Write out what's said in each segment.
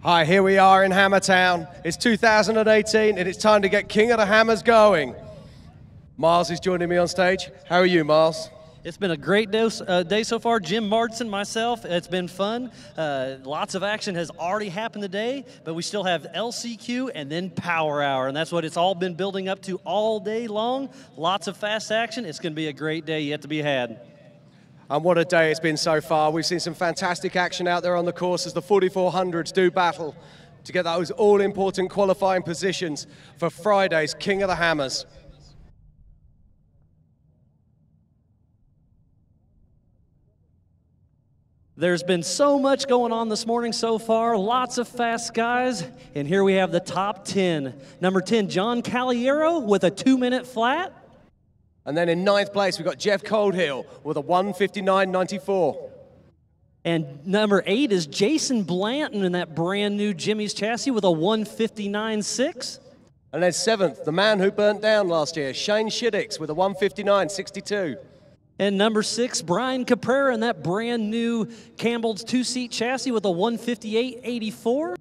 Hi, here we are in Hammertown. It's 2018 and it's time to get King of the Hammers going. Miles is joining me on stage. How are you, Miles? It's been a great day so far. Jim Martin, myself, it's been fun. Lots of action has already happened today, but we still have LCQ and then Power Hour, and that's what it's all been building up to all day long. Lots of fast action. It's going to be a great day yet to be had. And what a day it's been so far. We've seen some fantastic action out there on the course as the 4400s do battle to get those all-important qualifying positions for Friday's King of the Hammers. There's been so much going on this morning so far, lots of fast guys, and here we have the top 10. Number 10, John Caliero with a 2-minute flat. And then in 9th place, we've got Jeff Coldhill with a 1:59.94. And number 8 is Jason Blanton in that brand new Jimmy's chassis with a 1:59.6. And then 7th, the man who burnt down last year, Shane Shiddix with a 1:59.62. And number 6, Brian Caprera in that brand new Campbell's 2-seat chassis with a 1:58.84.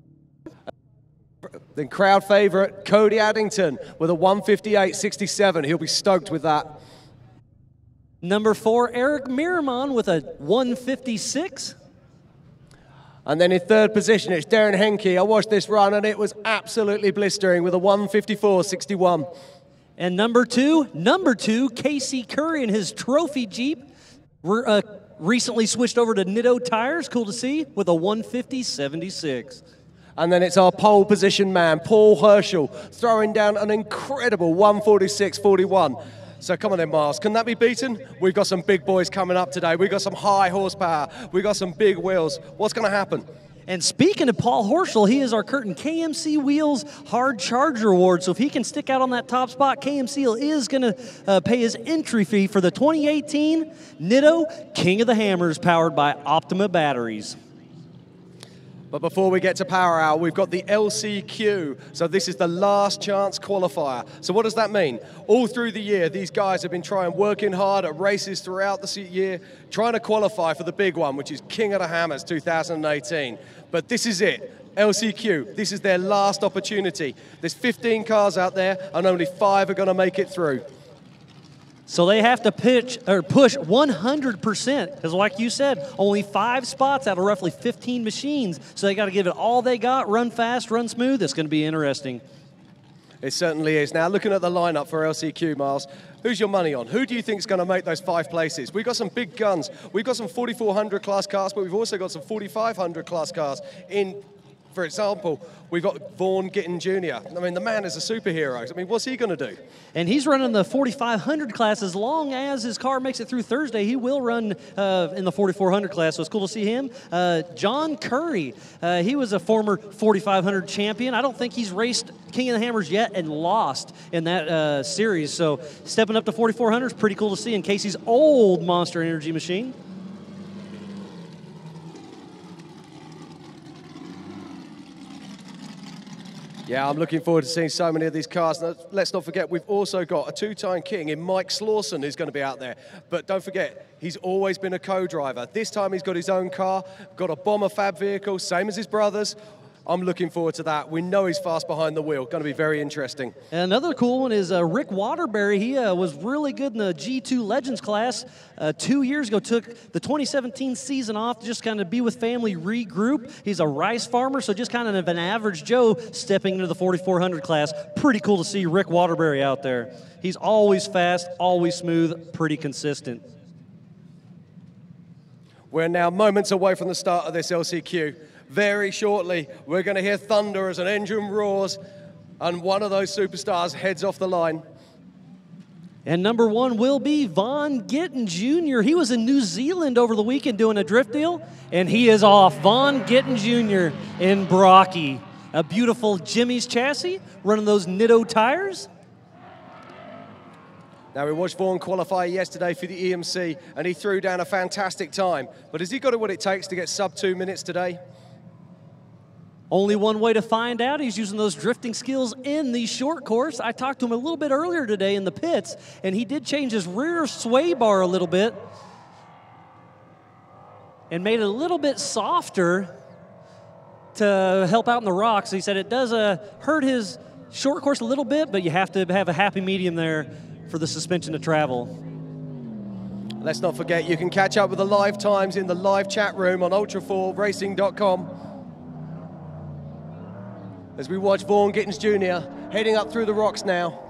Then crowd favorite, Cody Addington with a 1:58.67. He'll be stoked with that. Number 4, Eric Miramon with a 1:56. And then in 3rd position, it's Darren Henke. I watched this run and it was absolutely blistering with a 1:54.61. And number two, Casey Currie in his trophy Jeep. Recently switched over to Nitto tires, cool to see, with a 1:50.76. And then it's our pole position man, Paul Herschel, throwing down an incredible 1:46.41. So come on then, Miles, can that be beaten? We've got some big boys coming up today. We've got some high horsepower. We've got some big wheels. What's going to happen? And speaking of Paul Horschel, he is our Curtin KMC Wheels Hard Charger Award. So if he can stick out on that top spot, KMC is going to pay his entry fee for the 2018 Nitto King of the Hammers powered by Optima batteries. But before we get to Power Hour, we've got the LCQ. So this is the last chance qualifier. So what does that mean? All through the year, these guys have been working hard at races throughout the year, trying to qualify for the big one, which is King of the Hammers 2018. But this is it. LCQ, this is their last opportunity. There's 15 cars out there, and only 5 are going to make it through. So they have to push 100%, because like you said, only 5 spots out of roughly 15 machines. So they got to give it all they got, run fast, run smooth. It's going to be interesting. It certainly is. Now, looking at the lineup for LCQ, Miles, who's your money on? Who do you think is going to make those 5 places? We've got some big guns. We've got some 4400 class cars, but we've also got some 4500 class cars in. For example, we've got Gittin Jr. I mean, the man is a superhero. I mean, what's he going to do? And he's running the 4500 class. As long as his car makes it through Thursday, he will run in the 4400 class, so it's cool to see him. John Currie, he was a former 4500 champion. I don't think he's raced King of the Hammers yet and lost in that series. So stepping up to 4400 is pretty cool to see in Casey's old Monster Energy machine. Yeah, I'm looking forward to seeing so many of these cars. Now, let's not forget, we've also got a 2-time king in Mike Slawson who's going to be out there. But don't forget, he's always been a co-driver. This time he's got his own car, got a bomber fab vehicle, same as his brothers. I'm looking forward to that. We know he's fast behind the wheel. Going to be very interesting. And another cool one is Rick Waterbury. He was really good in the G2 Legends class 2 years ago. Took the 2017 season off to just kind of be with family, regroup. He's a rice farmer, so just kind of an average Joe stepping into the 4400 class. Pretty cool to see Rick Waterbury out there. He's always fast, always smooth, pretty consistent. We're now moments away from the start of this LCQ. Very shortly, we're going to hear thunder as an engine roars, and one of those superstars heads off the line. And number 1 will be Gittin Jr. He was in New Zealand over the weekend doing a drift deal, and he is off. Gittin Jr. in Brocky. A beautiful Jimmy's chassis, running those Nitto tires. Now, we watched Vaughn qualify yesterday for the EMC, and he threw down a fantastic time. But has he got what it takes to get sub 2 minutes today? Only one way to find out. He's using those drifting skills in the short course. I talked to him a little bit earlier today in the pits, and he did change his rear sway bar a little bit and made it a little bit softer to help out in the rocks. He said it does hurt his short course a little bit, but you have to have a happy medium there for the suspension to travel. Let's not forget, you can catch up with the live times in the live chat room on ultra4racing.com. As we watch Gittin Jr. heading up through the rocks now.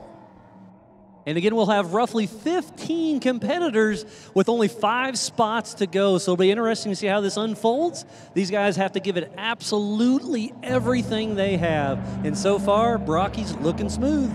And again, we'll have roughly 15 competitors with only 5 spots to go. So it'll be interesting to see how this unfolds. These guys have to give it absolutely everything they have. And so far, Brocky's looking smooth.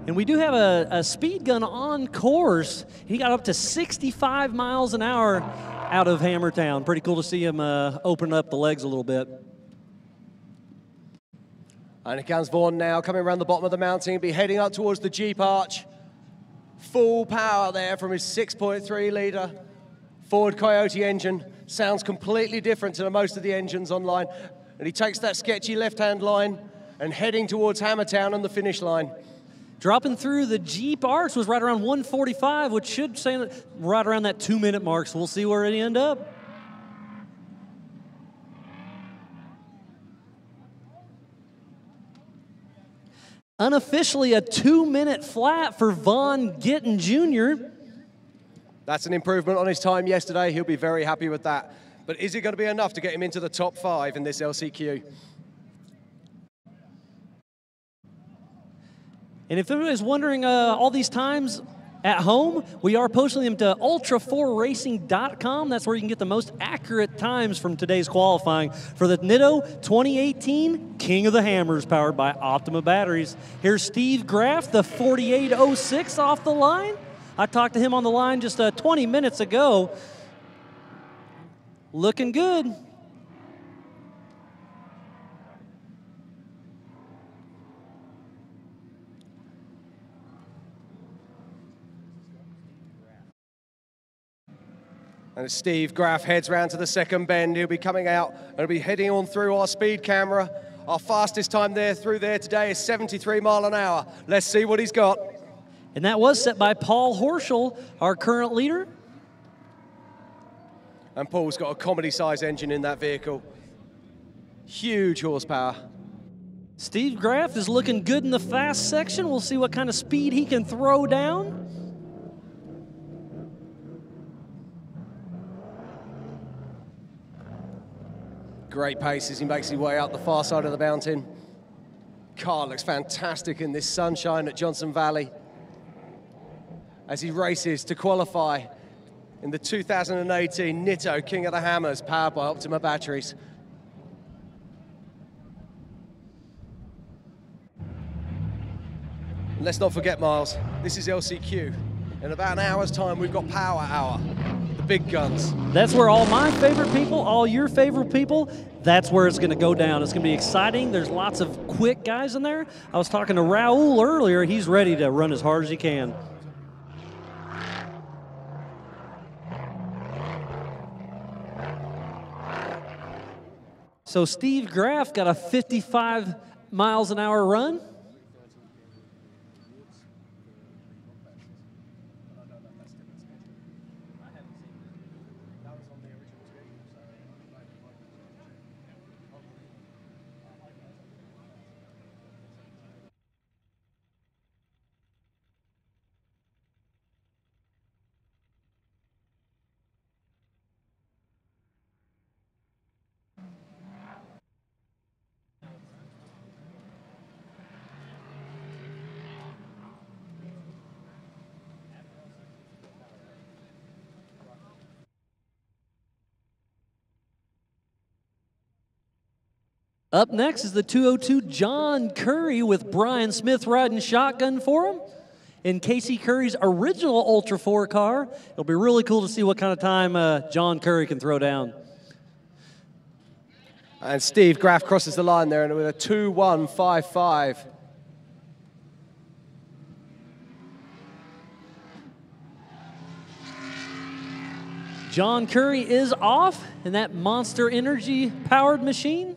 And we do have a speed gun on course. He got up to 65 miles an hour out of Hammertown. Pretty cool to see him open up the legs a little bit. And here comes Vaughn now, coming around the bottom of the mountain. He'll be heading up towards the Jeep Arch. Full power there from his 6.3 litre Ford Coyote engine. Sounds completely different to most of the engines online. And he takes that sketchy left-hand line and heading towards Hammertown on the finish line. Dropping through the Jeep Arch was right around 145, which should say right around that 2-minute mark, so we'll see where it end up. Unofficially a 2-minute flat for Gittin Jr. That's an improvement on his time yesterday. He'll be very happy with that. But is it going to be enough to get him into the top 5 in this LCQ? And if anybody's wondering all these times at home, we are posting them to ultra4racing.com. That's where you can get the most accurate times from today's qualifying for the Nitto 2018 King of the Hammers, powered by Optima batteries. Here's Steve Graf, the 48.06 off the line. I talked to him on the line just 20 minutes ago. Looking good. And as Steve Graf heads round to the second bend, he'll be coming out and he'll be heading on through our speed camera. Our fastest time through there today is 73 miles an hour. Let's see what he's got. And that was set by Paul Horschel, our current leader. And Paul's got a comedy-size engine in that vehicle. Huge horsepower. Steve Graf is looking good in the fast section. We'll see what kind of speed he can throw down. Great pace as he makes his way up the far side of the mountain. Car looks fantastic in this sunshine at Johnson Valley as he races to qualify in the 2018 Nitto King of the Hammers, powered by Optima batteries. And let's not forget, Miles, this is LCQ. In about an hour's time, we've got Power Hour, the big guns. That's where all my favorite people, all your favorite people, that's where it's going to go down. It's going to be exciting. There's lots of quick guys in there. I was talking to Raul earlier. He's ready to run as hard as he can. So Steve Graf got a 55 miles an hour run. Up next is the 202 John Currie with Brian Smith riding shotgun for him in Casey Currie's original Ultra 4 car. It'll be really cool to see what kind of time John Currie can throw down. And Steve Graf crosses the line there with a 2.155. John Currie is off in that Monster Energy powered machine.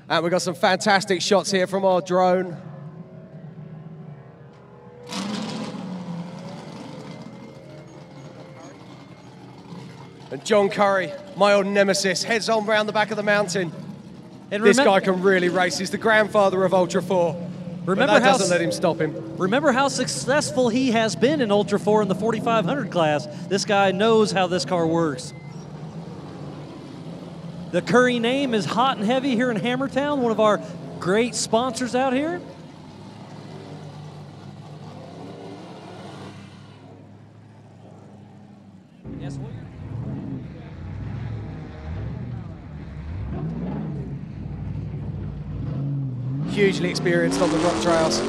And we've got some fantastic shots here from our drone. And John Currie, my old nemesis, heads on round the back of the mountain. And this guy can really race. He's the grandfather of Ultra 4. Remember but that doesn't let him stop him. Remember how successful he has been in Ultra 4 in the 4500 class. This guy knows how this car works. The Currie name is hot and heavy here in Hammertown, one of our great sponsors out here. Yes, hugely experienced on the rock trails.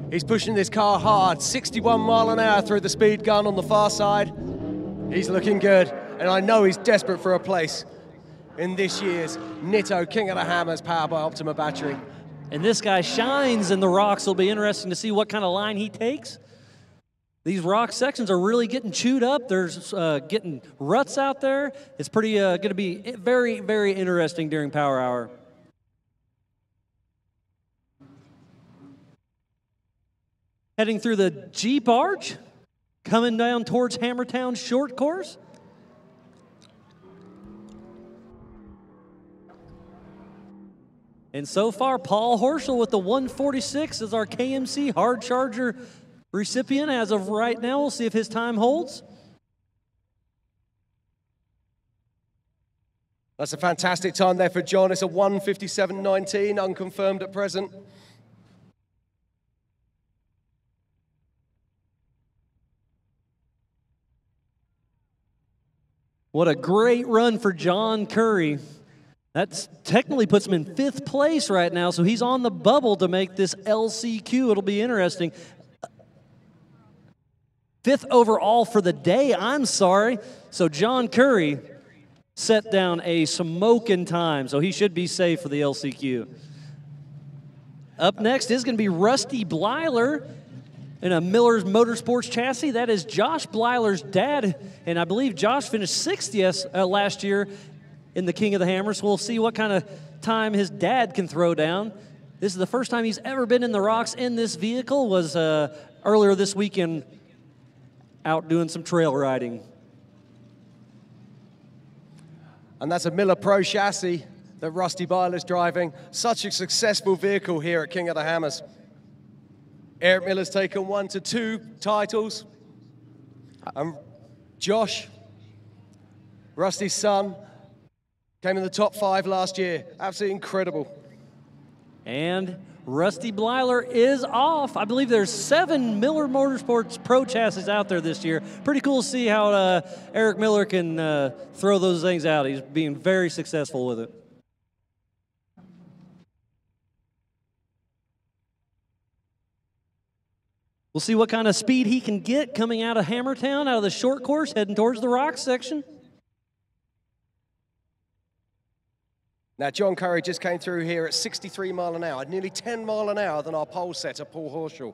He's pushing this car hard, 61 mile an hour through the speed gun on the far side. He's looking good, and I know he's desperate for a place in this year's Nitto King of the Hammers powered by Optima battery. And this guy shines in the rocks. It'll be interesting to see what kind of line he takes. These rock sections are really getting chewed up. There's getting ruts out there. It's pretty going to be very, very interesting during Power Hour. Heading through the Jeep Arch, coming down towards Hammertown short course. And so far, Paul Horschel with the 146 is our KMC Hard Charger recipient as of right now. We'll see if his time holds. That's a fantastic time there for John. It's a 1:57.19, unconfirmed at present. What a great run for John Currie. That technically puts him in 5th place right now, so he's on the bubble to make this LCQ. It'll be interesting. 5th overall for the day, I'm sorry. So John Currie set down a smoking time, so he should be safe for the LCQ. Up next is going to be Rusty Blyler in a Miller's Motorsports chassis. That is Josh Blyler's dad, and I believe Josh finished 60th last year in the King of the Hammers. We'll see what kind of time his dad can throw down. This is the first time he's ever been in the rocks in this vehicle. Was earlier this weekend out doing some trail riding. And that's a Miller Pro chassis that Rusty Blyler's driving. Such a successful vehicle here at King of the Hammers. Eric Miller's taken 1 to 2 titles. Josh, Rusty's son, came in the top 5 last year. Absolutely incredible. And Rusty Blyler is off. I believe there's 7 Miller Motorsports Pro chassis out there this year. Pretty cool to see how Eric Miller can throw those things out. He's being very successful with it. We'll see what kind of speed he can get coming out of Hammertown, out of the short course, heading towards the rock section. Now, John Currie just came through here at 63 mile an hour, nearly 10 mile an hour than our pole setter, Paul Horschel.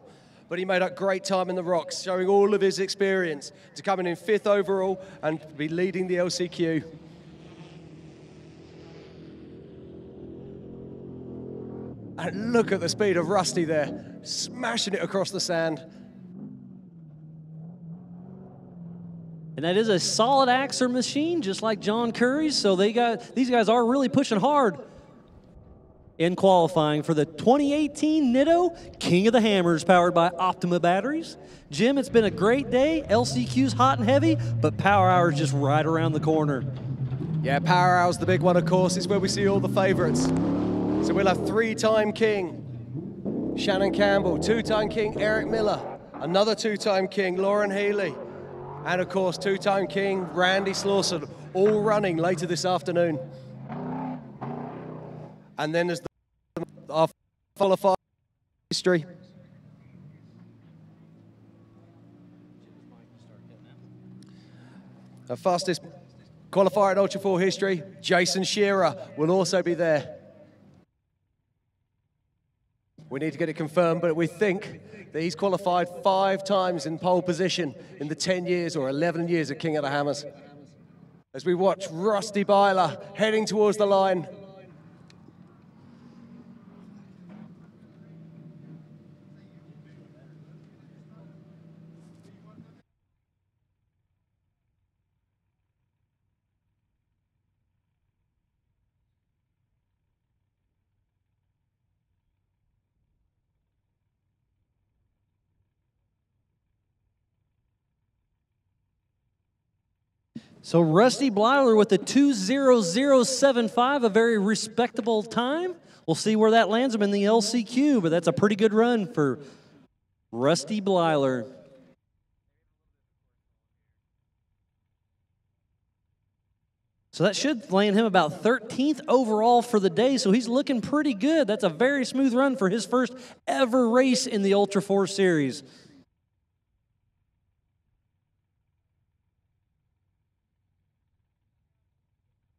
But he made up great time in the rocks, showing all of his experience to come in 5th overall and be leading the LCQ. And look at the speed of Rusty there, smashing it across the sand. And that is a solid axle machine, just like John Currie's. So these guys are really pushing hard in qualifying for the 2018 Nitto King of the Hammers, powered by Optima batteries. Jim, it's been a great day. LCQ's hot and heavy, but Power Hour's just right around the corner. Yeah, Power Hour's the big one, of course. It's where we see all the favorites. So we'll have 3-time king Shannon Campbell, 2-time king Eric Miller, another 2-time king Lauren Healy, and of course 2-time king Randy Slawson, all running later this afternoon. And then there's our qualified history. The fastest qualifier in Ultra 4 history, Jason Shearer, will also be there. We need to get it confirmed, but we think that he's qualified 5 times in pole position in the 10 years or 11 years at King of the Hammers. As we watch Rusty Blyler heading towards the line. So Rusty Blyler with the 2:00.75, a very respectable time. We'll see where that lands him in the LCQ, but that's a pretty good run for Rusty Blyler. So that should land him about 13th overall for the day, so he's looking pretty good. That's a very smooth run for his first ever race in the Ultra 4 Series.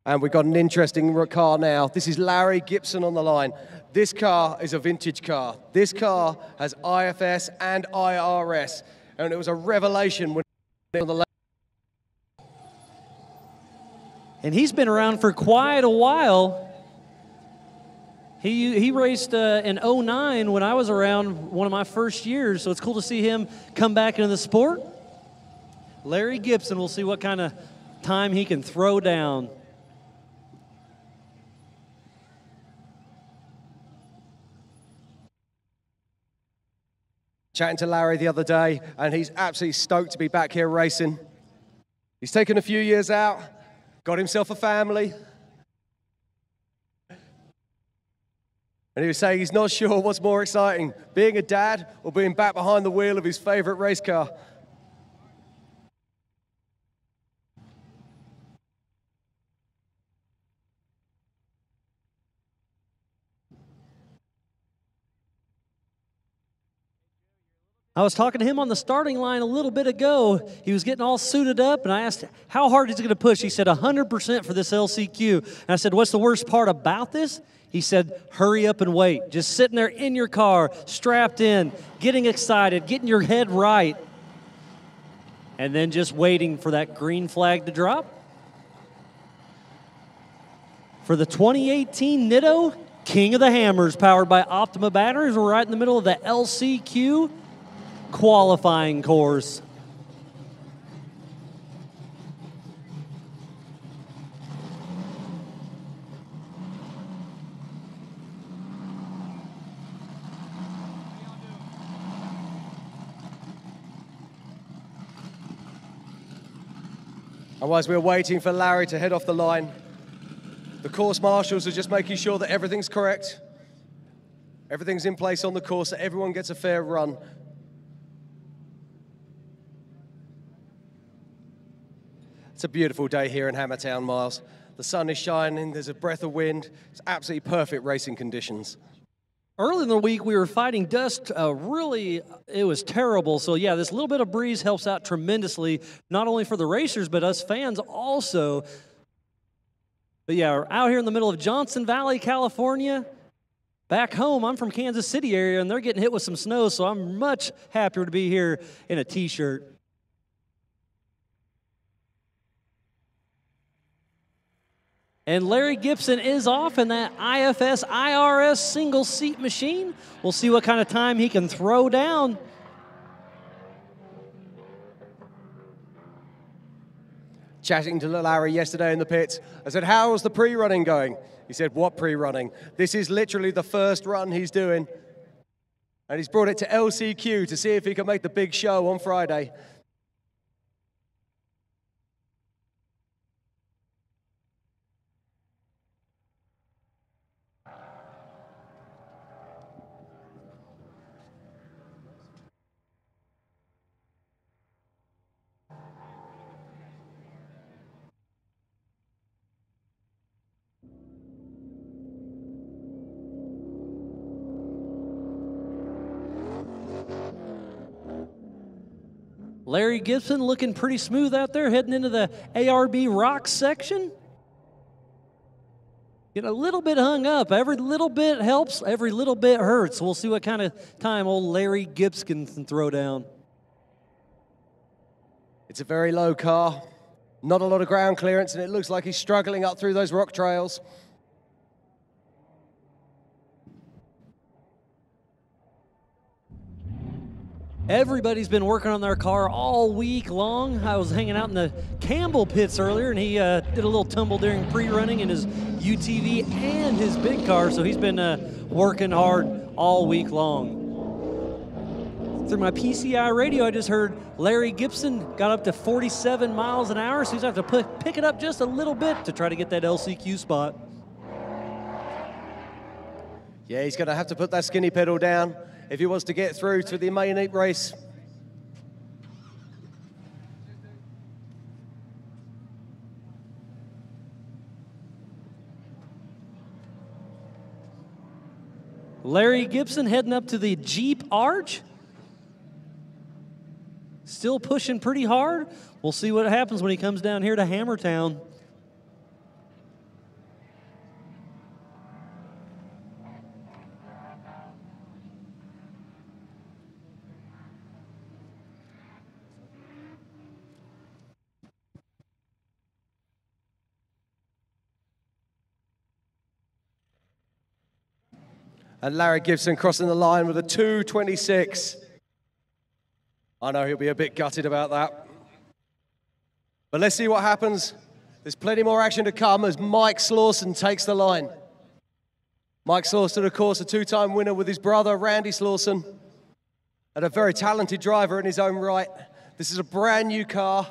And we've got an interesting car now. This is Larry Gibson on the line. This car is a vintage car. This car has IFS and IRS, and it was a revelation when on the left. And he's been around for quite a while. He raced in 09 when I was around, one of my first years, so it's cool to see him come back into the sport. Larry Gibson, we'll see what kind of time he can throw down. Chatting to Larry the other day, and he's absolutely stoked to be back here racing. He's taken a few years out, got himself a family. And he was saying he's not sure what's more exciting, being a dad or being back behind the wheel of his favorite race car. I was talking to him on the starting line a little bit ago. He was getting all suited up, and I asked how hard he's going to push. He said 100% for this LCQ. And I said, what's the worst part about this? He said, hurry up and wait. Just sitting there in your car, strapped in, getting excited, getting your head right, and then just waiting for that green flag to drop. For the 2018 Nitto King of the Hammers, powered by Optima batteries, we're right in the middle of the LCQ qualifying course. And whilst we're waiting for Larry to head off the line, the course marshals are just making sure that everything's correct. Everything's in place on the course, so everyone gets a fair run. It's a beautiful day here in Hammertown, Miles. The sun is shining, there's a breath of wind. It's absolutely perfect racing conditions. Early in the week, we were fighting dust. It was terrible. So, yeah, this little bit of breeze helps out tremendously, not only for the racers, but us fans also. But, yeah, we're out here in the middle of Johnson Valley, California. Back home, I'm from Kansas City area, and they're getting hit with some snow, so I'm much happier to be here in a T-shirt. And Larry Gibson is off in that IFS IRS single seat machine. We'll see what kind of time he can throw down. Chatting to Larry yesterday in the pits, I said, how's the pre-running going? He said, what pre-running? This is literally the first run he's doing. And he's brought it to LCQ to see if he can make the big show on Friday. Larry Gibson looking pretty smooth out there, heading into the ARB Rock section. Get a little bit hung up. Every little bit helps, every little bit hurts. We'll see what kind of time old Larry Gibson can throw down. It's a very low car, not a lot of ground clearance, and it looks like he's struggling up through those rock trails. Everybody's been working on their car all week long. I was hanging out in the Campbell pits earlier, and he did a little tumble during pre-running in his UTV and his big car, so he's been working hard all week long. through my PCI radio, I just heard Larry Gibson got up to 47 miles an hour, so he's going to have to pick it up just a little bit to try to get that LCQ spot. Yeah, he's going to have to put that skinny pedal down if he wants to get through to the main heat race. Larry Gibson heading up to the Jeep Arch. Still pushing pretty hard. We'll see what happens when he comes down here to Hammertown. And Larry Gibson crossing the line with a 2:26. I know he'll be a bit gutted about that. But let's see what happens. There's plenty more action to come as Mike Slawson takes the line. Mike Slawson, of course, a two-time winner with his brother, Randy Slawson, and a very talented driver in his own right. This is a brand new car.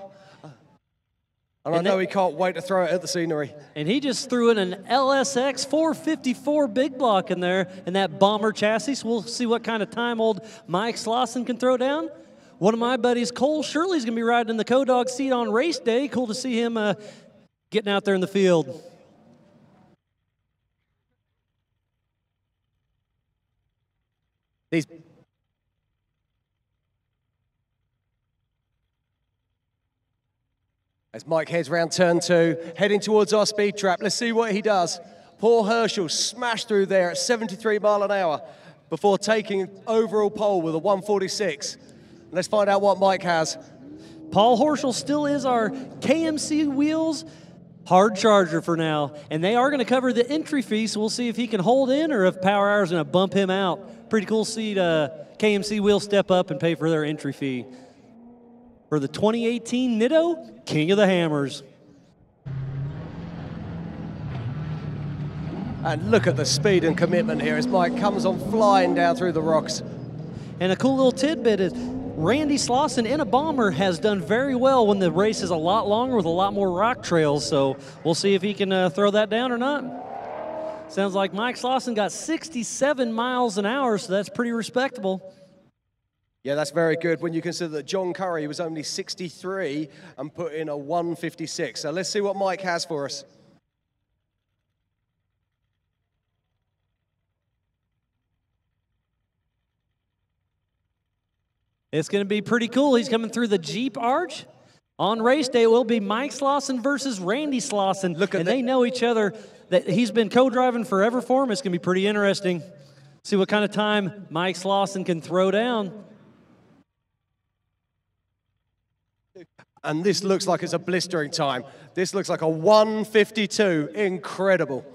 And I know he can't wait to throw it at the scenery. And he just threw in an LSX 454 big block in there in that bomber chassis. So we'll see what kind of time old Mike Slawson can throw down. One of my buddies, Cole Shirley's going to be riding in the co-dog seat on race day. Cool to see him getting out there in the field. As Mike heads round turn 2, heading towards our speed trap. Let's see what he does. Paul Herschel smashed through there at 73 mile an hour before taking overall pole with a 146. Let's find out what Mike has. Paul Herschel still is our KMC Wheels hard charger for now, and they are going to cover the entry fee, so we'll see if he can hold in or if Power Hour is going to bump him out. Pretty cool to see KMC Wheels step up and pay for their entry fee. For the 2018 Nitto, King of the Hammers. And look at the speed and commitment here as Mike comes on flying down through the rocks. And a cool little tidbit is Randy Slawson in a bomber has done very well when the race is a lot longer with a lot more rock trails, so we'll see if he can throw that down or not. Sounds like Mike Slawson got 67 miles an hour, so that's pretty respectable. Yeah, that's very good when you consider that John Currie was only 63 and put in a 156. So let's see what Mike has for us. It's going to be pretty cool. He's coming through the Jeep Arch. On race day, it will be Mike Slawson versus Randy Slawson. And they know each other. That he's been co-driving forever for him. It's going to be pretty interesting. See what kind of time Mike Slawson can throw down. And this looks like it's a blistering time. This looks like a 152. Incredible.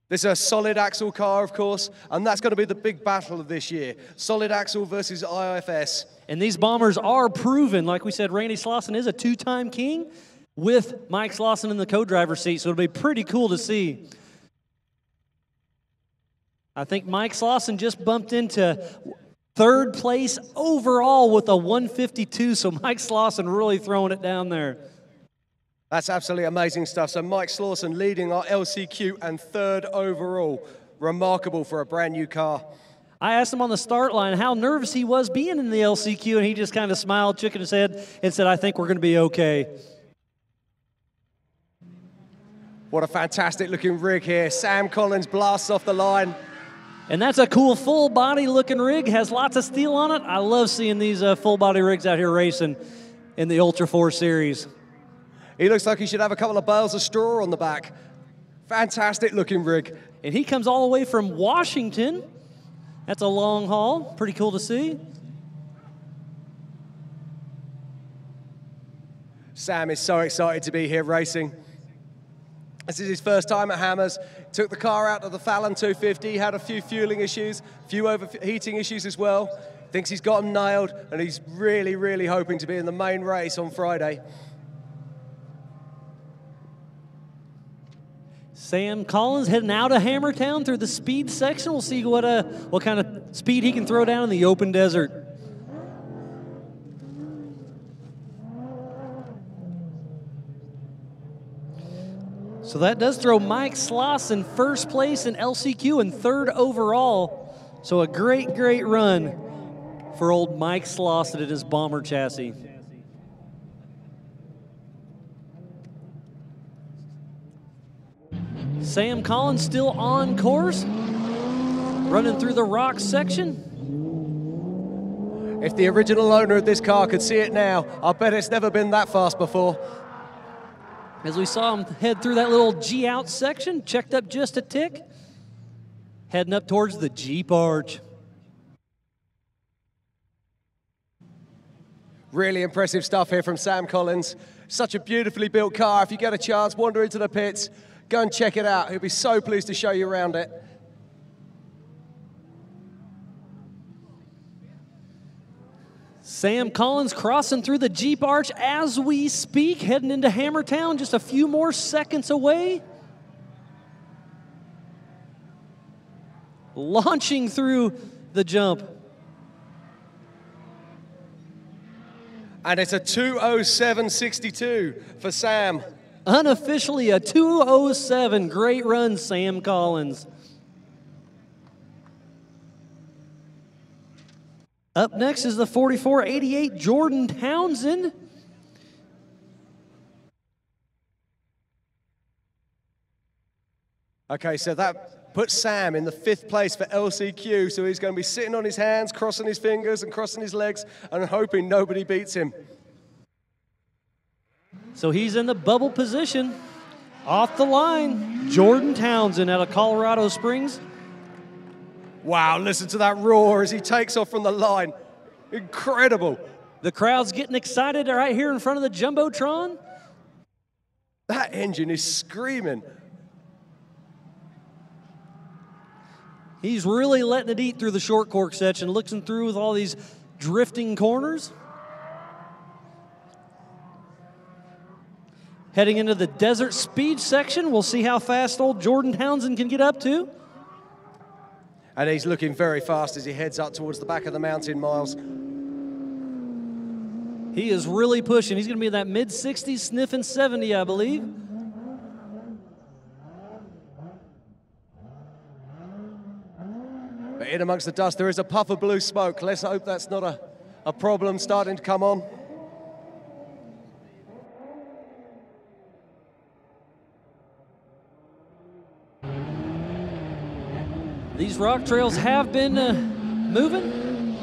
This is a solid axle car, of course, and that's going to be the big battle of this year. Solid axle versus IFS. And these bombers are proven. Like we said, Randy Slawson is a two-time king with Mike Slawson in the co-driver seat, so it'll be pretty cool to see. I think Mike Slawson just bumped into third place overall with a 152, so Mike Slawson really throwing it down there. That's absolutely amazing stuff. So Mike Slawson leading our LCQ and third overall. Remarkable for a brand new car. I asked him on the start line how nervous he was being in the LCQ, and he just kind of smiled, shook his head, and said, I think we're going to be okay. What a fantastic looking rig here. Sam Collins blasts off the line. And that's a cool full body looking rig, has lots of steel on it. I love seeing these full body rigs out here racing in the Ultra 4 series. He looks like he should have a couple of bales of straw on the back. Fantastic looking rig. And he comes all the way from Washington. That's a long haul, pretty cool to see. Sam is so excited to be here racing. This is his first time at Hammers. Took the car out of the Fallon 250, had a few fueling issues, a few overheating issues as well. Thinks he's got them nailed, and he's really, really hoping to be in the main race on Friday. Sam Collins heading out of Hammertown through the speed section. We'll see what kind of speed he can throw down in the open desert. So that does throw Mike Slawson first place in LCQ and third overall. So a great, great run for old Mike Slawson at his bomber chassis. Sam Collins still on course, running through the rocks section. If the original owner of this car could see it now, I bet it's never been that fast before. As we saw him head through that little G out section, checked up just a tick, heading up towards the Jeep arch. Really impressive stuff here from Sam Collins. Such a beautifully built car. If you get a chance, wander into the pits, go and check it out. He'll be so pleased to show you around it. Sam Collins crossing through the Jeep arch as we speak, heading into Hammertown, just a few more seconds away. Launching through the jump. And it's a 2:07.62 for Sam. Unofficially a 2:07. Great run, Sam Collins. Up next is the 4488 Jordan Townsend. Okay, so that puts Sam in the 5th place for LCQ, so he's going to be sitting on his hands, crossing his fingers and crossing his legs and hoping nobody beats him. So he's in the bubble position. Off the line, Jordan Townsend out of Colorado Springs. Wow, listen to that roar as he takes off from the line. Incredible. The crowd's getting excited right here in front of the Jumbotron. That engine is screaming. He's really letting it eat through the short cork section, looking through with all these drifting corners. Heading into the desert speed section, we'll see how fast old Jordan Townsend can get up to. And he's looking very fast as he heads up towards the back of the mountain, Miles. He is really pushing. He's going to be in that mid-60s, sniffing 70, I believe. But in amongst the dust, there is a puff of blue smoke. Let's hope that's not a problem starting to come on. These rock trails have been moving.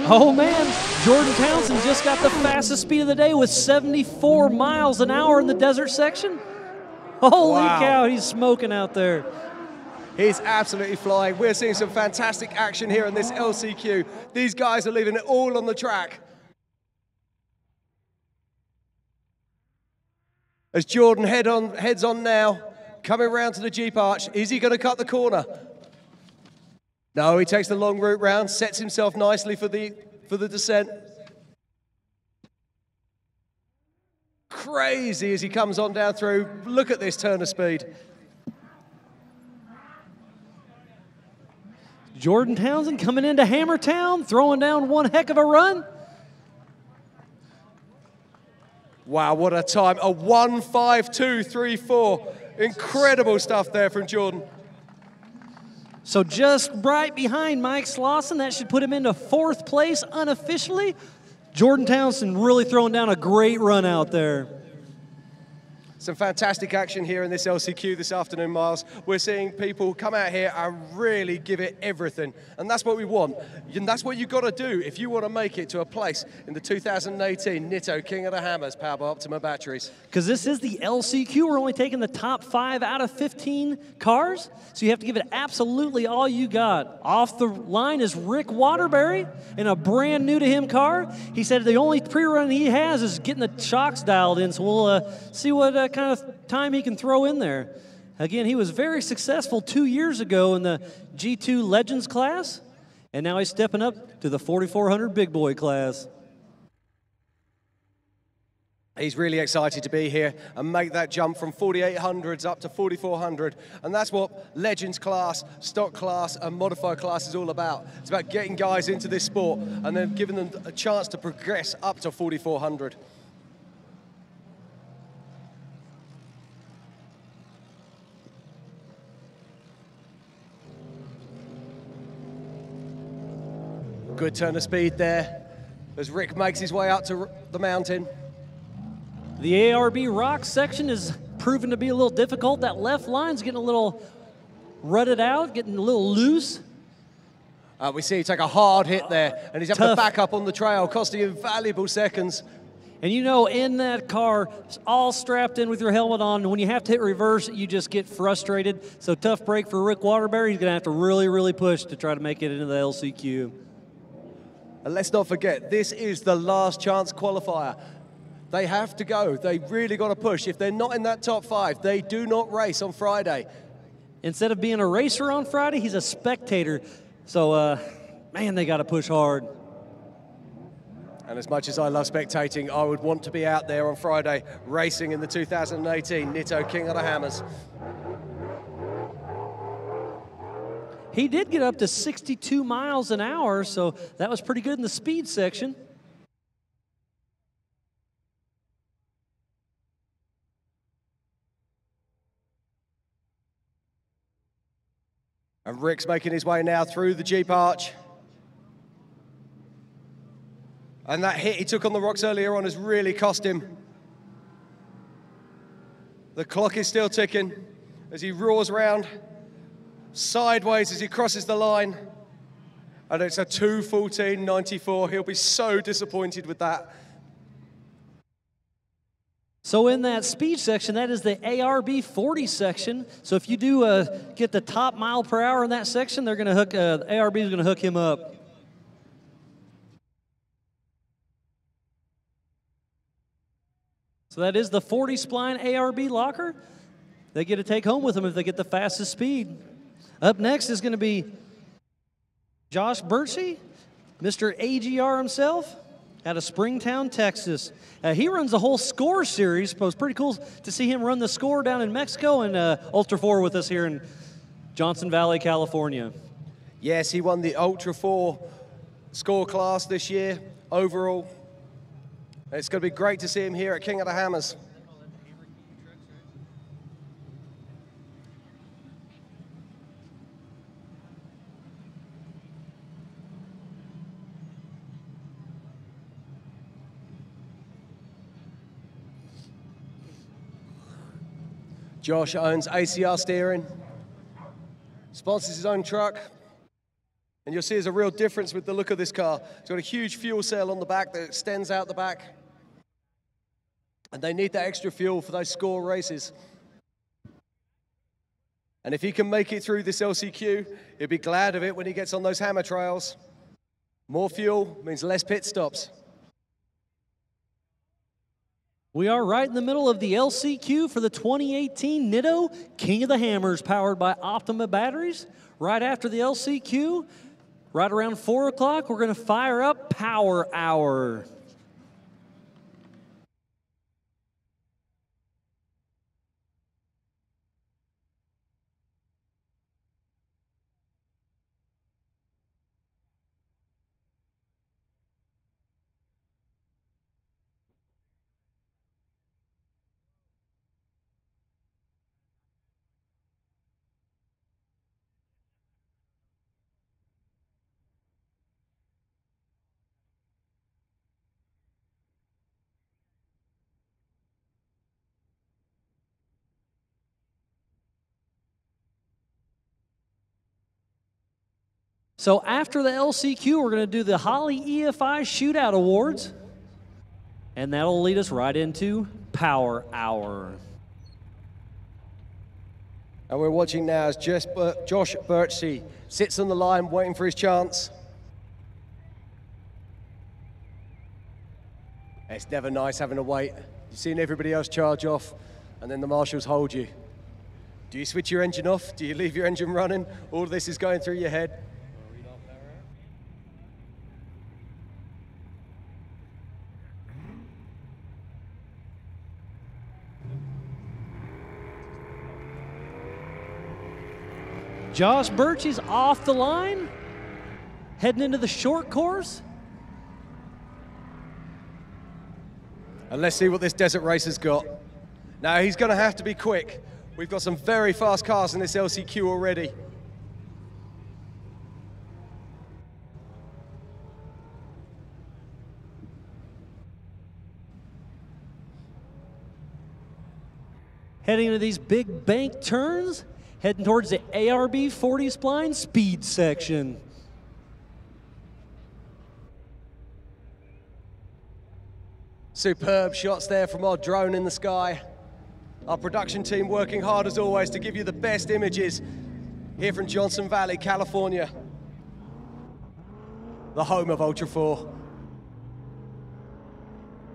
Oh man, Jordan Townsend just got the fastest speed of the day with 74 miles an hour in the desert section. Holy cow, he's smoking out there. He's absolutely flying. We're seeing some fantastic action here in this LCQ. These guys are leaving it all on the track. As Jordan heads on now, coming around to the Jeep arch, is he going to cut the corner? No, he takes the long route round, sets himself nicely for the descent. Crazy as he comes on down through. Look at this turn of speed. Jordan Townsend coming into Hammertown, throwing down one heck of a run. Wow, what a time. A 1:52.34. Incredible stuff there from Jordan. So just right behind Mike Slawson, that should put him into 4th place unofficially. Jordan Townsend really throwing down a great run out there. Some fantastic action here in this LCQ this afternoon, Miles. We're seeing people come out here and really give it everything. And that's what we want. And that's what you've got to do if you want to make it to a place in the 2018 Nitto King of the Hammers powered by Optima batteries. Because this is the LCQ. We're only taking the top 5 out of 15 cars. So you have to give it absolutely all you got. Off the line is Rick Waterbury in a brand new to him car. He said the only pre-run he has is getting the shocks dialed in. So we'll see what kind of time he can throw in there. Again, he was very successful 2 years ago in the G2 Legends class, and now he's stepping up to the 4400 big boy class. He's really excited to be here and make that jump from 4800s up to 4400. And that's what Legends class, stock class, and modified class is all about. It's about getting guys into this sport and then giving them a chance to progress up to 4400. Good turn of speed there as Rick makes his way up to the mountain. The ARB rock section is proven to be a little difficult. That left line's getting a little rutted out, getting a little loose. We see he take a hard hit there, and he's having to Tough. back up on the trail, costing him valuable seconds. And you know, in that car, all strapped in with your helmet on, and when you have to hit reverse, you just get frustrated. So tough break for Rick Waterbury. He's going to have to really, really push to try to make it into the LCQ. And let's not forget, this is the last chance qualifier. They have to go. They really got to push. If they're not in that top 5, they do not race on Friday. Instead of being a racer on Friday, he's a spectator. So, man, they got to push hard. And as much as I love spectating, I would want to be out there on Friday racing in the 2018 Nitto King of the Hammers. He did get up to 62 miles an hour, so that was pretty good in the speed section. And Rick's making his way now through the Jeep arch. And that hit he took on the rocks earlier on has really cost him. The clock is still ticking as he roars round sideways as he crosses the line. And it's a 2:14.94. He'll be so disappointed with that. So in that speed section, that is the ARB 40 section. So if you do get the top mile per hour in that section, they're going to hook, ARB is going to hook him up. So that is the 40 spline ARB locker. They get to take home with them if they get the fastest speed. Up next is going to be Josh Birchie, Mr. AGR himself, out of Springtown, Texas. He runs the whole SCORE series. It was pretty cool to see him run the SCORE down in Mexico and Ultra 4 with us here in Johnson Valley, California. Yes, he won the Ultra 4 SCORE class this year overall. It's going to be great to see him here at King of the Hammers. Josh owns ACR steering, sponsors his own truck, and you'll see there's a real difference with the look of this car. It's got a huge fuel cell on the back that extends out the back. And they need that extra fuel for those SCORE races. And if he can make it through this LCQ, he'll be glad of it when he gets on those hammer trails. More fuel means less pit stops. We are right in the middle of the LCQ for the 2018 Nitto King of the Hammers, powered by Optima batteries. Right after the LCQ, right around 4 o'clock, we're going to fire up Power Hour. So after the LCQ, we're going to do the Holly EFI Shootout Awards, and that'll lead us right into Power Hour. And we're watching now as Josh Birchie sits on the line waiting for his chance. It's never nice having to wait. You've seen everybody else charge off, and then the marshals hold you. Do you switch your engine off? Do you leave your engine running? All of this is going through your head. Josh Birchie's off the line, heading into the short course. And let's see what this desert racer's got. Now, he's going to have to be quick. We've got some very fast cars in this LCQ already. Heading into these big bank turns, heading towards the ARB 40 spline speed section. Superb shots there from our drone in the sky. Our production team working hard as always to give you the best images here from Johnson Valley, California, the home of Ultra 4.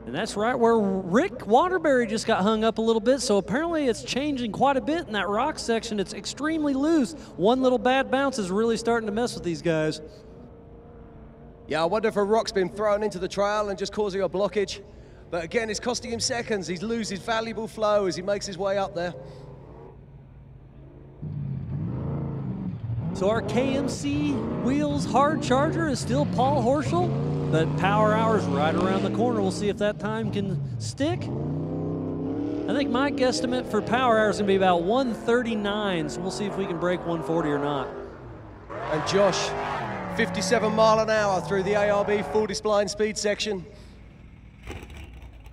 And that's right where Rick Waterbury just got hung up a little bit, so apparently it's changing quite a bit in that rock section. It's extremely loose. One little bad bounce is really starting to mess with these guys. Yeah, I wonder if a rock's been thrown into the trail and just causing a blockage. But again, it's costing him seconds. He loses valuable flow as he makes his way up there. So our KMC Wheels hard charger is still Paul Horschel, but Power Hour's right around the corner. We'll see if that time can stick. I think my guesstimate for Power Hour is going to be about 1:39, so we'll see if we can break 1:40 or not. And Josh, 57 mile an hour through the ARB 40 spline speed section.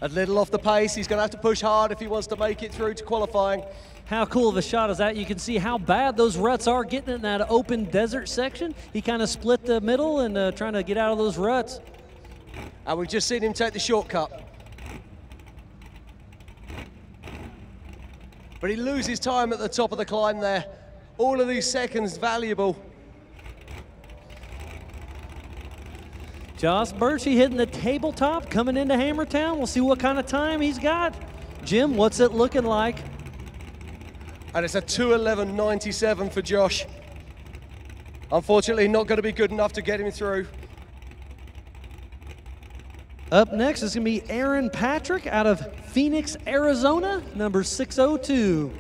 A little off the pace. He's going to have to push hard if he wants to make it through to qualifying. How cool of a shot is that? You can see how bad those ruts are getting in that open desert section. He kind of split the middle and trying to get out of those ruts. And we've just seen him take the shortcut. But he loses time at the top of the climb there. All of these seconds valuable. Josh Birchie hitting the tabletop, coming into Hammertown. We'll see what kind of time he's got. Jim, what's it looking like? And it's a 2:11.97 for Josh. Unfortunately, not going to be good enough to get him through. Up next is going to be Aaron Patrick out of Phoenix, Arizona, number 602.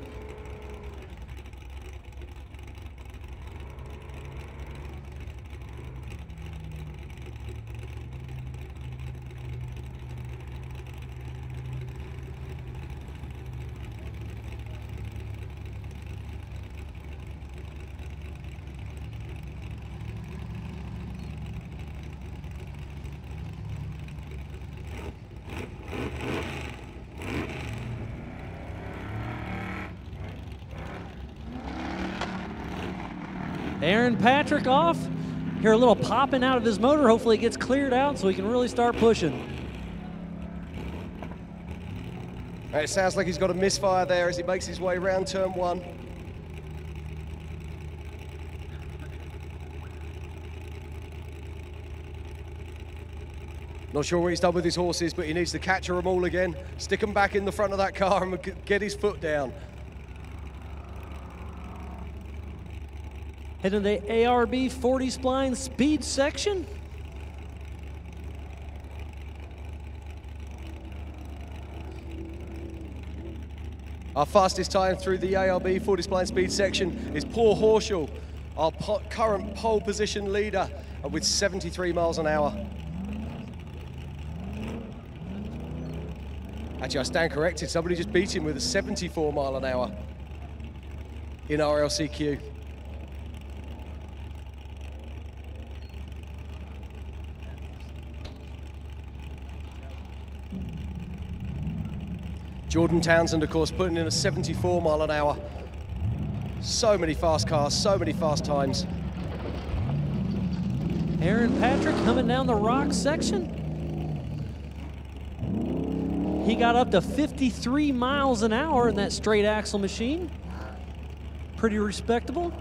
Aaron Patrick off. Hear a little popping out of his motor. Hopefully it gets cleared out so he can really start pushing. It sounds like he's got a misfire there as he makes his way around turn one. Not sure what he's done with his horses, but he needs to capture them all again, stick them back in the front of that car and get his foot down. Heading to the ARB 40 spline speed section. Our fastest time through the ARB 40 spline speed section is Paul Horschel, our current pole position leader, with 73 miles an hour. Actually, I stand corrected. Somebody just beat him with a 74 mile an hour in our LCQ. Jordan Townsend, of course, putting in a 74 mile an hour. So many fast cars, so many fast times. Aaron Patrick coming down the rock section. He got up to 53 miles an hour in that straight axle machine. Pretty respectable.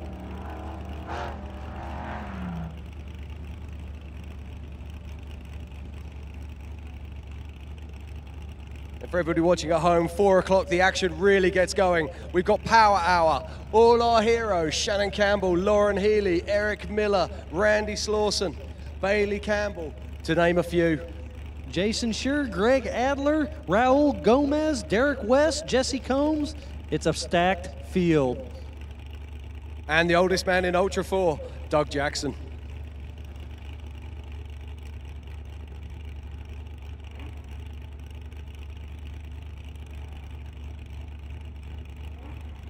And for everybody watching at home, 4 o'clock, the action really gets going. We've got Power Hour, all our heroes, Shannon Campbell, Lauren Healy, Eric Miller, Randy Slawson, Bailey Campbell, to name a few. Jason Schur, Greg Adler, Raul Gomez, Derek West, Jesse Combs. It's a stacked field. And the oldest man in Ultra 4, Doug Jackson.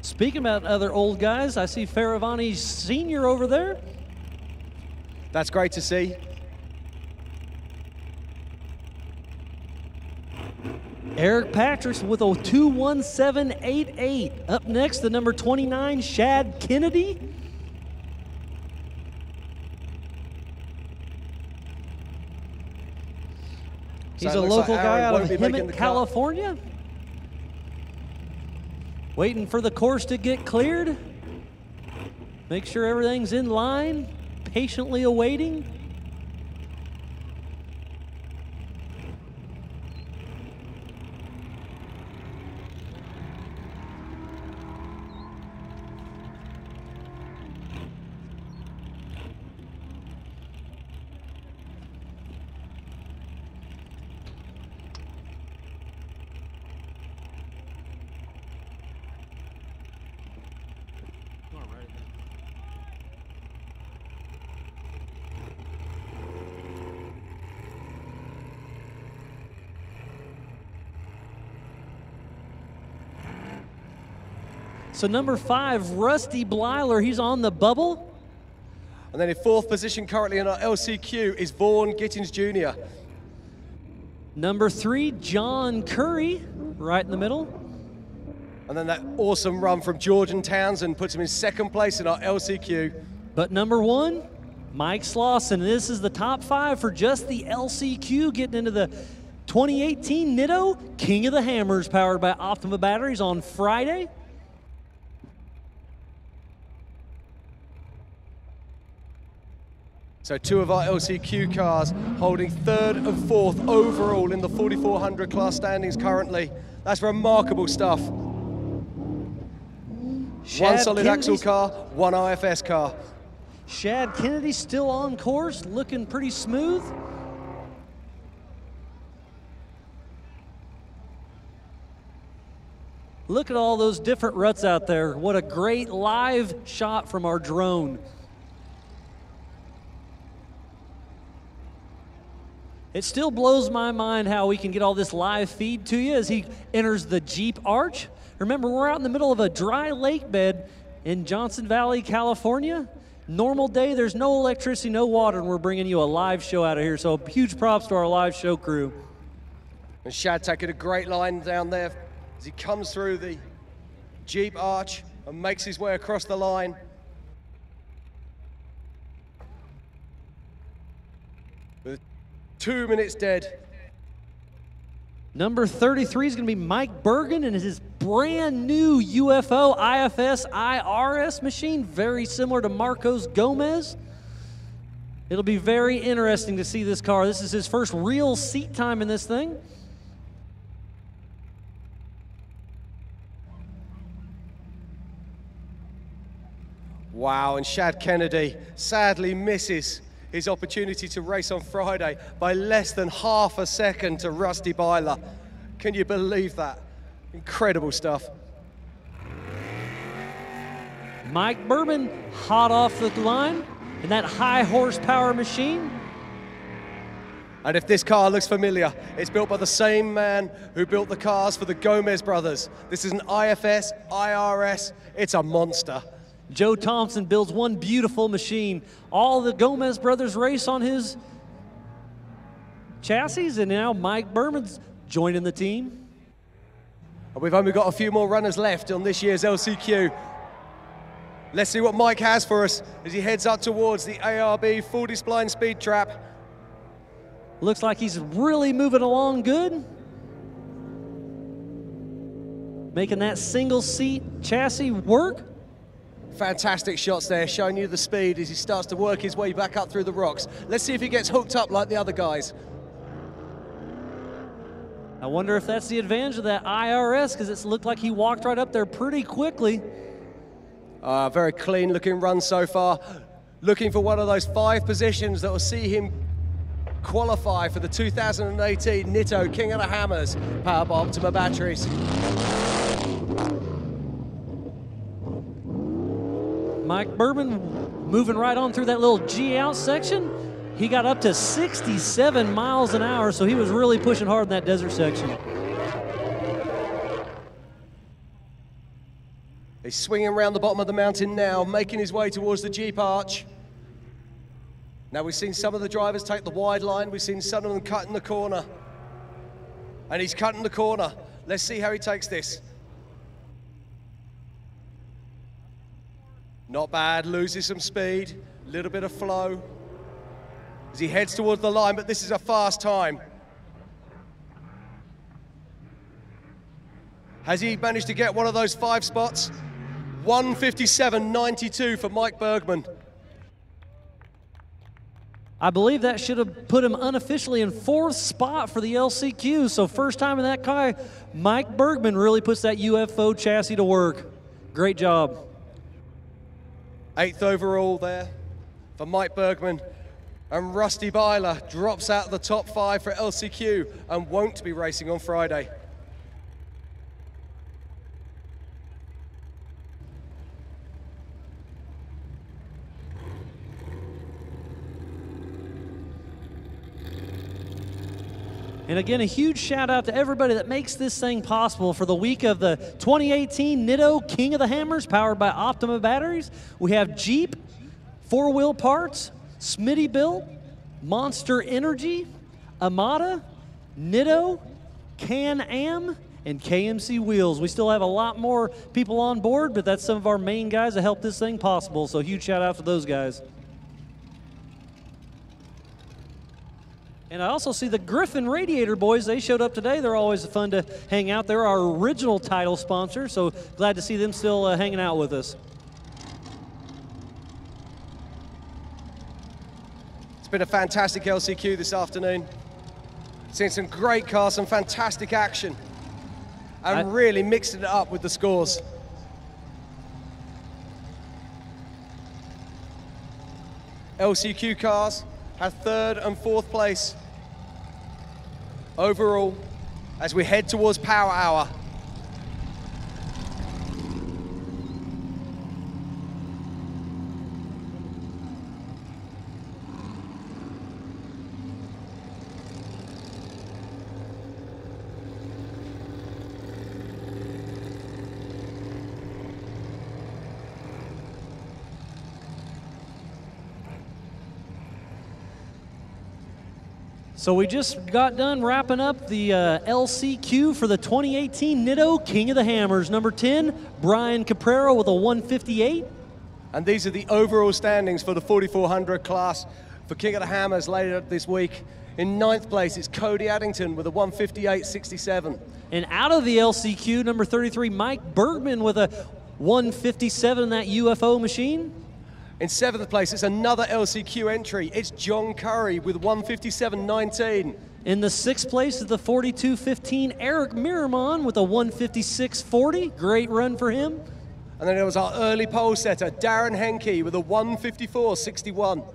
Speaking about other old guys, I see Faravani Sr. over there. That's great to see. Eric Patrick with a 2:17.88. Up next, the number 29, Shad Kennedy. He's a local guy out of Hemet, California. Waiting for the course to get cleared. Make sure everything's in line, patiently awaiting. So number 5, Rusty Blyler, he's on the bubble. And then in 4th position currently in our LCQ is Gittin Jr. Number 3, John Currie, right in the middle. And then that awesome run from Jordan Townsend puts him in 2nd place in our LCQ. But number 1, Mike Slawson. This is the top 5 for just the LCQ, getting into the 2018 Nitto King of the Hammers, powered by Optima batteries on Friday. So 2 of our LCQ cars holding 3rd and 4th overall in the 4400 class standings currently. That's remarkable stuff. One solid axle car, 1 IFS car. Shad Kennedy still on course, looking pretty smooth. Look at all those different ruts out there. What a great live shot from our drone. It still blows my mind how we can get all this live feed to you as he enters the Jeep Arch. Remember, we're out in the middle of a dry lake bed in Johnson Valley, California. Normal day, there's no electricity, no water, and we're bringing you a live show out of here. So huge props to our live show crew. And Shad taking a great line down there as he comes through the Jeep Arch and makes his way across the line. With 2 minutes dead. Number 33 is going to be Mike Bergman and his brand new UFO IFS IRS machine, very similar to Marcos Gomez. It'll be very interesting to see this car. This is his first real seat time in this thing. Wow, and Shad Kennedy sadly misses his opportunity to race on Friday by less than half a second to Rusty Blyler. Can you believe that? Incredible stuff. Mike Bergman hot off the line in that high horsepower machine. And if this car looks familiar, it's built by the same man who built the cars for the Gomez brothers. This is an IFS IRS. It's a monster. Joe Thompson builds one beautiful machine. All the Gomez brothers race on his chassis, and now Mike Bergman's joining the team. We've only got a few more runners left on this year's LCQ. Let's see what Mike has for us as he heads up towards the ARB full spline speed trap. Looks like he's really moving along good. Making that single seat chassis work. Fantastic shots there, showing you the speed as he starts to work his way back up through the rocks. Let's see if he gets hooked up like the other guys. I wonder if that's the advantage of that IRS, because it's looked like he walked right up there pretty quickly. Very clean looking run so far. Looking for one of those 5 positions that will see him qualify for the 2018 Nitto King of the Hammers, powered by Optima batteries. Mike Bergman moving right on through that little G out section. He got up to 67 miles an hour, so he was really pushing hard in that desert section. He's swinging around the bottom of the mountain now, making his way towards the Jeep Arch. Now we've seen some of the drivers take the wide line. We've seen some of them cut in the corner. And he's cutting the corner. Let's see how he takes this. Not bad, loses some speed, a little bit of flow as he heads towards the line, but this is a fast time. Has he managed to get one of those 5 spots? 1:57.92 for Mike Bergman. I believe that should have put him unofficially in 4th spot for the LCQ. So first time in that car, Mike Bergman really puts that UFO chassis to work. Great job. 8th overall there for Mike Bergman. And Rusty Blyler drops out of the top 5 for LCQ and won't be racing on Friday. And again, a huge shout out to everybody that makes this thing possible for the week of the 2018 Nitto King of the Hammers, powered by Optima batteries. We have Jeep, 4-wheel parts, Smitty Built, Monster Energy, Amada, Nitto, Can-Am, and KMC Wheels. We still have a lot more people on board, but that's some of our main guys that help this thing possible. So huge shout out to those guys. And I also see the Griffin Radiator boys. They showed up today. They're always fun to hang out. They're our original title sponsor, so glad to see them still hanging out with us. It's been a fantastic LCQ this afternoon. Seen some great cars, some fantastic action, and really mixing it up with the scores. LCQ cars have 3rd and 4th place overall as we head towards Power Hour. So we just got done wrapping up the LCQ for the 2018 Nitto King of the Hammers. Number 10, Brian Caprero with a 158. And these are the overall standings for the 4400 class for King of the Hammers later this week. In 9th place, it's Cody Addington with a 158.67. And out of the LCQ, number 33, Mike Bergman with a 157, that UFO machine. In 7th place, it's another LCQ entry. It's John Currie with 157.19. In the 6th place is the 42.15, Eric Miramon with a 156.40. Great run for him. And then there was our early pole setter, Darren Henke, with a 154.61.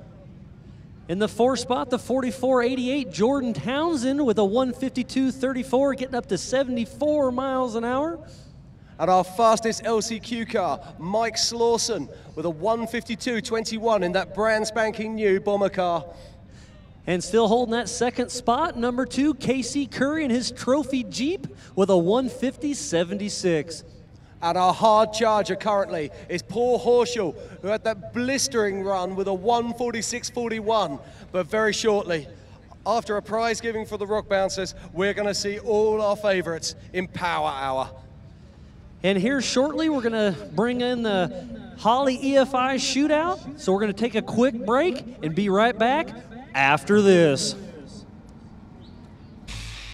In the 4th spot, the 44.88, Jordan Townsend with a 152.34, getting up to 74 miles an hour. And our fastest LCQ car, Mike Slawson, with a 152.21 in that brand spanking new bomber car. And still holding that 2nd spot, number 2, Casey Currie in his trophy Jeep with a 150.76. And our hard charger currently is Paul Horschel, who had that blistering run with a 146.41. But very shortly, after a prize giving for the Rock Bouncers, we're going to see all our favorites in Power Hour. And here shortly, we're going to bring in the Holly EFI shootout. So we're going to take a quick break and be right back after this.